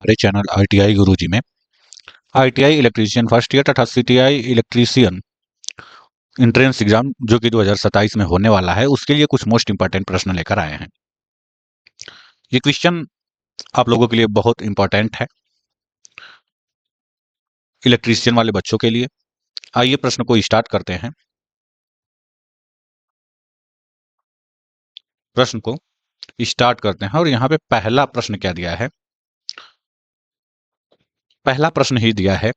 हमारे channel ITI गुरुजी में ITI electrician first year तथा सीटीआई इलेक्ट्रीशियन एंट्रेंस एग्जाम जो कि 2027 में होने वाला है उसके लिए कुछ मोस्ट इंपॉर्टेंट प्रश्न लेकर आए हैं। ये क्वेश्चन आप लोगों के लिए बहुत इंपॉर्टेंट है, इलेक्ट्रीशियन वाले बच्चों के लिए। आइए प्रश्न को स्टार्ट करते हैं। प्रश्न को स्टार्ट करते हैं और यहाँ पे पहला प्रश्न क्या दिया है? पहला प्रश्न ही दिया है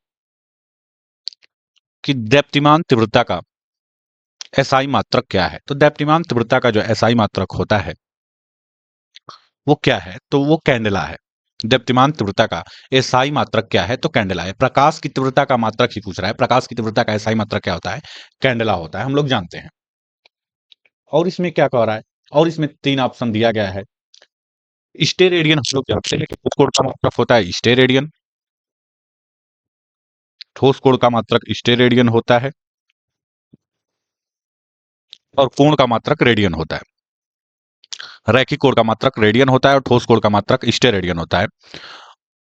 कि दीप्तिमान तीव्रता का एसआई मात्रक क्या है। तो दीप्तिमान तीव्रता का जो एसआई मात्रक होता है वो क्या है? तो वो कैंडेला है। दीप्तिमान तीव्रता का एसआई मात्रक क्या है? तो कैंडेला है। प्रकाश की तीव्रता का मात्रक ही पूछ रहा है। प्रकाश की तीव्रता का एसआई मात्रक क्या होता है? कैंडेला होता है, हम लोग जानते हैं। और इसमें क्या कह रहा है? और इसमें 3 ऑप्शन दिया गया है। स्टेरेडियन हम लोग जानते हैं कि ठोस कोण का मात्रक होता है स्टेरेडियन। ठोस कोण का मात्रक स्टेरेडियन होता है और कोण का मात्रक रेडियन होता है। रैखिक कोण का मात्रक रेडियन होता है और ठोस कोण का मात्रक स्टेरेडियन होता है।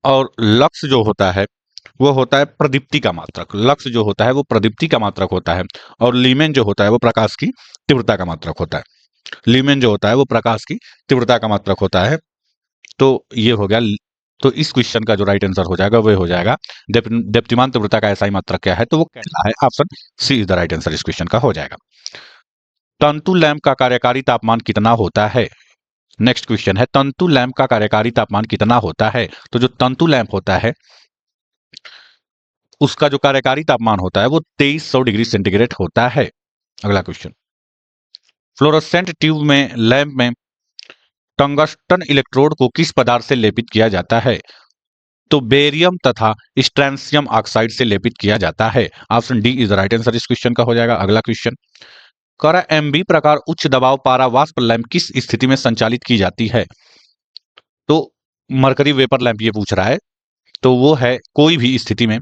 और लक्स जो होता है वो होता है प्रदीप्ति का मात्रक। लक्स जो होता है वो प्रदीप्ति का मात्रक होता है और लीमेन जो होता है वो प्रकाश की तीव्रता का मात्रक होता है। लीमेन जो होता है वो प्रकाश की तीव्रता का मात्रक होता है। तो ये हो गया। तो इस क्वेश्चन का जो राइट आंसर हो जाएगा वो हो जाएगा दीप्तिमान तीव्रता का एसआई मात्रक क्या है? तो वो कैंडेला है। Option C is the right answer इस क्वेश्चन का हो जाएगा। तंतु लैंप का कार्यकारी तापमान कितना होता है? नेक्स्ट क्वेश्चन है तंतु लैंप का कार्यकारी तापमान कितना होता है? तो जो तंतु लैंप होता है उसका जो कार्यकारी तापमान होता है वो 2300 डिग्री सेंटीग्रेड होता है। अगला क्वेश्चन, फ्लोरोसेंट ट्यूब में लैंप में टंगस्टन इलेक्ट्रोड को किस पदार्थ से लेपित किया जाता है? तो बेरियम तथा स्ट्रैंसियम ऑक्साइड से लेपित किया जाता है। Option D is the right answer इस क्वेश्चन का हो जाएगा। अगला क्वेश्चन, करा एमबी प्रकार उच्च दबाव पारा वाष्प लैंप किस स्थिति में संचालित की जाती है? तो मरकरी वेपर लैंप ये पूछ रहा है। तो वो है कोई भी स्थिति में,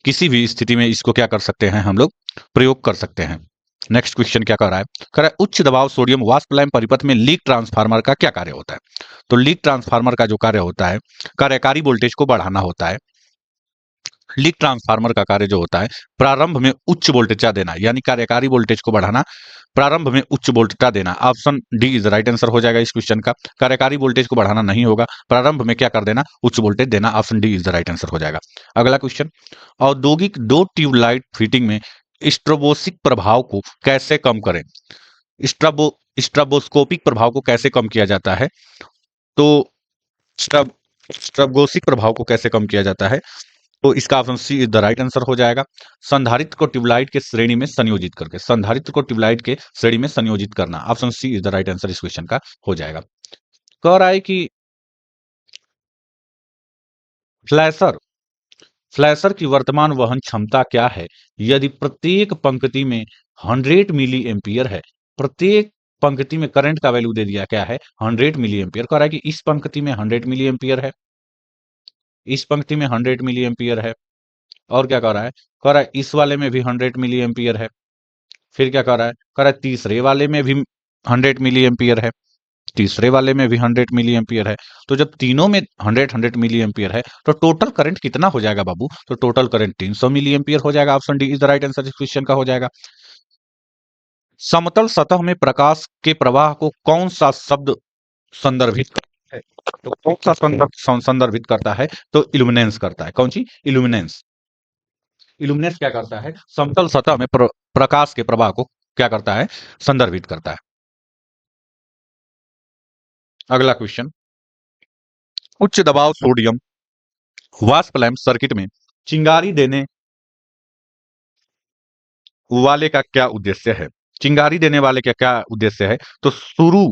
किसी भी स्थिति में इसको क्या कर सकते हैं हम लोग? प्रयोग कर सकते हैं। नेक्स्ट क्वेश्चन क्या कर रहा है? कह रहा है उच्च दबाव सोडियम वाष्प लैंप परिपथ में लीक ट्रांसफार्मर का क्या कार्य होता है? तो लीक ट्रांसफार्मर का जो कार्य होता है कार्यकारी वोल्टेज को बढ़ाना होता है। लीक ट्रांसफार्मर का कार्य जो होता है प्रारंभ में उच्च वोल्टेज देना, यानी कार्यकारी वोल्टेज को बढ़ाना, प्रारंभ में उच्च वोल्टेज देना। Option D is right answer हो जाएगा इस क्वेश्चन का। कार्यकारी वोल्टेज को बढ़ाना नहीं होगा, प्रारंभ में क्या कर देना? उच्च वोल्टेज देना। Option D is the right answer हो जाएगा। अगला क्वेश्चन, औद्योगिक दो ट्यूबलाइट फिटिंग में स्ट्रोबोसिक प्रभाव को कैसे कम करें? स्ट्राबो स्ट्राबोस्कोपिक प्रभाव को कैसे कम किया जाता है? तो स्ट्राबोसिक प्रभाव को कैसे कम किया जाता है? तो इसका option C is the right answer हो जाएगा। संधारित्र को ट्यूबलाइट के श्रेणी में संयोजित करके, संधारित्र को ट्यूबलाइट के श्रेणी में संयोजित करना। Option C is the right answer इस क्वेश्चन का हो जाएगा। कह रहा है कि फ्लैशर फ्लैशर की वर्तमान वहन क्षमता क्या है यदि प्रत्येक पंक्ति में 100 मिली एम्पियर है? प्रत्येक पंक्ति में करंट का वैल्यू दे दिया क्या है? 100 मिली एम्पियर। कह रहा है कि इस पंक्ति में 100 मिली एम्पियर है, इस पंक्ति में 100 मिली एम्पियर है, और क्या कह रहा है? कह रहा है इस वाले में भी 100 मिली एम्पियर है। फिर क्या कर रहा है? कह रहा है तीसरे वाले में भी 100 मिली एम्पियर है, तीसरे वाले में भी 100 मिली एम्पियर है। तो जब तीनों में 100 मिली एम्पियर है तो टोटल करंट कितना हो जाएगा बाबू? तो टोटल करंट 300 मिली एम्पियर हो जाएगा। Option D is the right answer इस क्वेश्चन का हो जाएगा। समतल सतह में प्रकाश के प्रवाह को कौन सा शब्द संदर्भित करता है? तो कौन सा संदर्भित करता है? तो इल्यूमिनेंस करता है। कौन सी? इल्यूमिनेंस। इल्यूमिनेंस क्या करता है? समतल सतह में प्रकाश के प्रवाह को क्या करता है? संदर्भित करता है। अगला क्वेश्चन, उच्च दबाव सोडियम वाष्प लैंप सर्किट में चिंगारी देने वाले का क्या उद्देश्य है? चिंगारी देने वाले का क्या उद्देश्य है? तो शुरू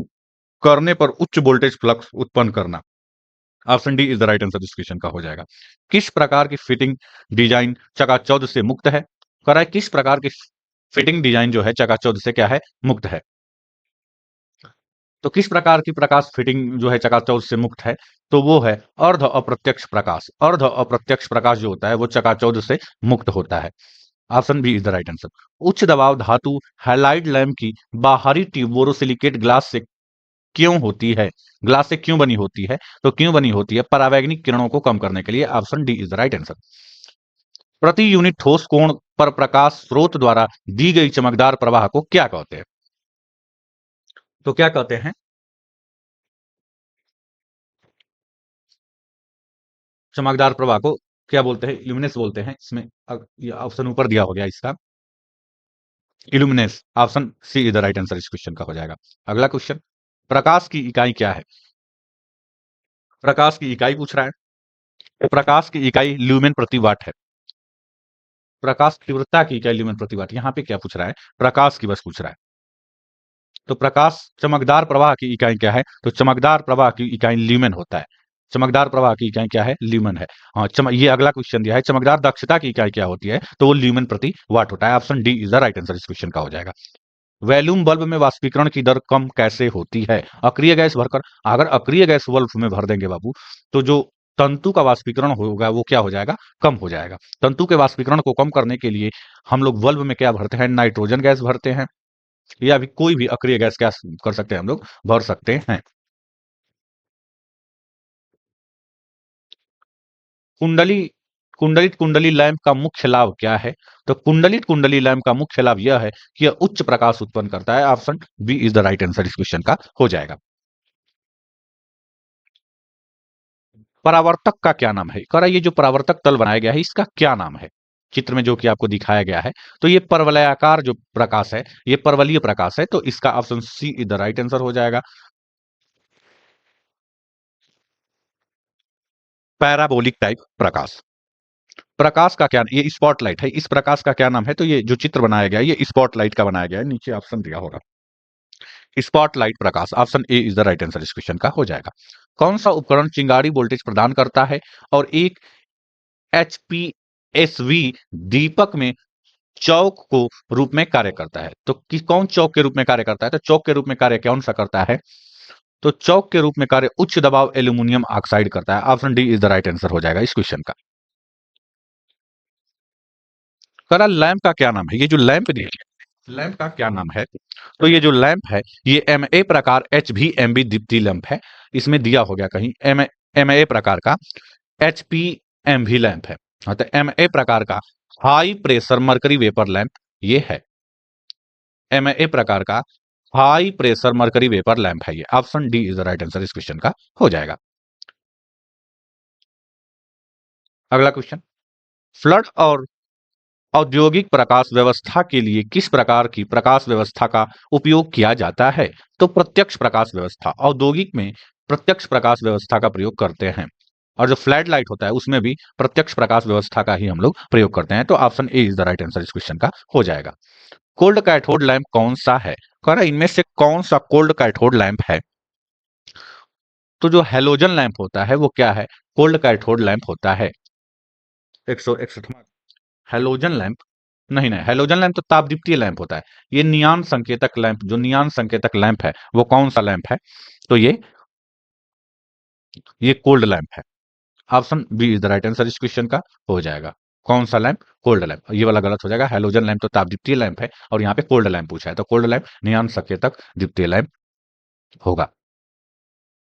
करने पर उच्च वोल्टेज फ्लक्स उत्पन्न करना। Option D is the right answer इस क्वेश्चन का हो जाएगा। किस प्रकार की फिटिंग डिजाइन चकाचौंध से मुक्त है? कह रहा है किस प्रकार की फिटिंग डिजाइन जो है चकाचौंध से क्या है? मुक्त है। तो किस प्रकार की प्रकाश फिटिंग जो है चकाचौंध से मुक्त है? तो वो है अर्ध अप्रत्यक्ष प्रकाश। अर्ध अप्रत्यक्ष प्रकाश जो होता है वो चकाचौंध से मुक्त होता है। Option B is the right answer. उच्च दबाव धातु हैलाइड लैंप की बाहरी ट्यूब बोरोसिलिकेट ग्लास से क्यों होती है? ग्लास से क्यों बनी होती है? तो क्यों बनी होती है? परावैंगनिक किरणों को कम करने के लिए। Option D is the right answer. प्रति यूनिट ठोस कोण पर प्रकाश स्रोत द्वारा दी गई चमकदार प्रवाह को क्या कहते हैं? तो क्या कहते हैं? चमकदार प्रवाह को क्या बोलते हैं? ल्यूमिनेस बोलते हैं। इसमें ये ऑप्शन ऊपर दिया हो गया इसका, illuminance. Option C is the right answer इस क्वेश्चन का हो जाएगा। अगला क्वेश्चन, प्रकाश की इकाई क्या है? प्रकाश की इकाई पूछ रहा है। प्रकाश की इकाई ल्यूमेन प्रति वाट है। प्रकाश तीव्रता की इकाई ल्यूमेन प्रति वाट। यहाँ पे क्या पूछ रहा है? प्रकाश की बस पूछ रहा है। तो प्रकाश चमकदार प्रवाह की इकाई क्या है? तो चमकदार प्रवाह की इकाई ल्यूमेन होता है। चमकदार प्रवाह की इकाई क्या है? ल्यूमेन है। हाँ, ये अगला क्वेश्चन दिया है, चमकदार दक्षता की इकाई क्या होती है? तो वो ल्यूमेन प्रति वाट होता है। Option D is the right answer इस क्वेश्चन का हो जाएगा। वैल्यूम बल्ब में वाष्पीकरण की दर कम कैसे होती है? अक्रिय गैस भरकर। अगर अक्रिय गैस बल्ब में भर देंगे बाबू, तो जो तंतु का वाष्पीकरण होगा वो क्या हो जाएगा? कम हो जाएगा। तंतु के वाष्पीकरण को कम करने के लिए हम लोग बल्ब में क्या भरते हैं? नाइट्रोजन गैस भरते हैं, या भी कोई भी अक्रिय गैस क्या कर सकते हैं हम लोग? भर सकते हैं। कुंडली कुंडलित कुंडली लैंप का मुख्य लाभ क्या है? तो कुंडलित कुंडली लैंप का मुख्य लाभ यह है कि यह उच्च प्रकाश उत्पन्न करता है। Option B is the right answer इस क्वेश्चन का हो जाएगा। परावर्तक का क्या नाम है? कह रहा, ये जो परावर्तक तल बनाया गया है इसका क्या नाम है? चित्र में जो कि आपको दिखाया गया है, तो ये परवलयाकार जो प्रकाश है, ये परवलीय प्रकाश है, तो इसका option C is the right answer हो जाएगा। पैराबोलिक टाइप प्रकाश। प्रकाश का क्या, ये स्पॉटलाइट है, इस प्रकाश का क्या नाम है? तो ये जो चित्र बनाया गया है ये स्पॉटलाइट का बनाया गया है, नीचे ऑप्शन दिया होगा। Spotlight Prakash, option A is the right answer इस क्वेश्चन का हो जाएगा। कौन सा उपकरण चिंगारी वोल्टेज प्रदान करता है और एक एचपीएसवी दीपक में चौक को रूप में कार्य करता है? तो कौन चौक के रूप में कार्य करता है? तो चौक के रूप में कार्य कौन सा करता है? तो चौक के रूप में कार्य उच्च दबाव एल्यूमिनियम ऑक्साइड करता है। Option D is the right answer हो जाएगा इस क्वेश्चन का। करा, लैंप का क्या नाम है? ये जो लैंप देखिए, लैंप का क्या नाम है? तो ये जो लैंप है ये एमए प्रकार एचवीएमबी दीप्ति लैंप है। इसमें दिया हो गया कहीं एमए प्रकार का एचपीएमवी लैंप है। हाँ, तो एमए प्रकार का high pressure mercury vapour lamp ये है। एमए प्रकार का high pressure mercury vapour lamp है ये। Option D is the right answer इस क्वेश्चन का हो जाएगा। अगला क्वेश्चन, फ्लड और औद्योगिक प्रकाश व्यवस्था के लिए किस प्रकार की प्रकाश व्यवस्था का उपयोग किया जाता है? तो प्रत्यक्ष प्रकाश व्यवस्था। औद्योगिक में प्रत्यक्ष प्रकाश व्यवस्था का प्रयोग करते हैं, और जो फ्लैट लाइट होता है उसमें भी प्रत्यक्ष प्रकाश व्यवस्था का ही हम लोग प्रयोग करते हैं। तो option A is the right answer इस क्वेश्चन का हो जाएगा। कोल्ड कैथोड लैंप कौन सा है? कह रहा, इनमें से कौन सा कोल्ड कैथोड लैंप है? तो जो हेलोजन लैंप होता है वो क्या है? कोल्ड कैथोड लैंप होता है। 161 हेलोजन लैंप नहीं, नहीं, हेलोजन लैंप तो तापदीप्तीय लैंप होता है। ये नियान संकेतक लैंप, जो नियान संकेतक लैंप है वो कौन सा लैंप है? तो ये कोल्ड लैंप है। Option B is the right answer इस क्वेश्चन का हो जाएगा। कौन सा लैंप? Cold lamp. ये वाला गलत हो जाएगा। हेलोजन लैंप तो तापदीप्तीय लैंप है और यहाँ पे कोल्ड लैंप पूछा है, तो कोल्ड लैंप नियान संकेतक दीप्तीय लैंप होगा।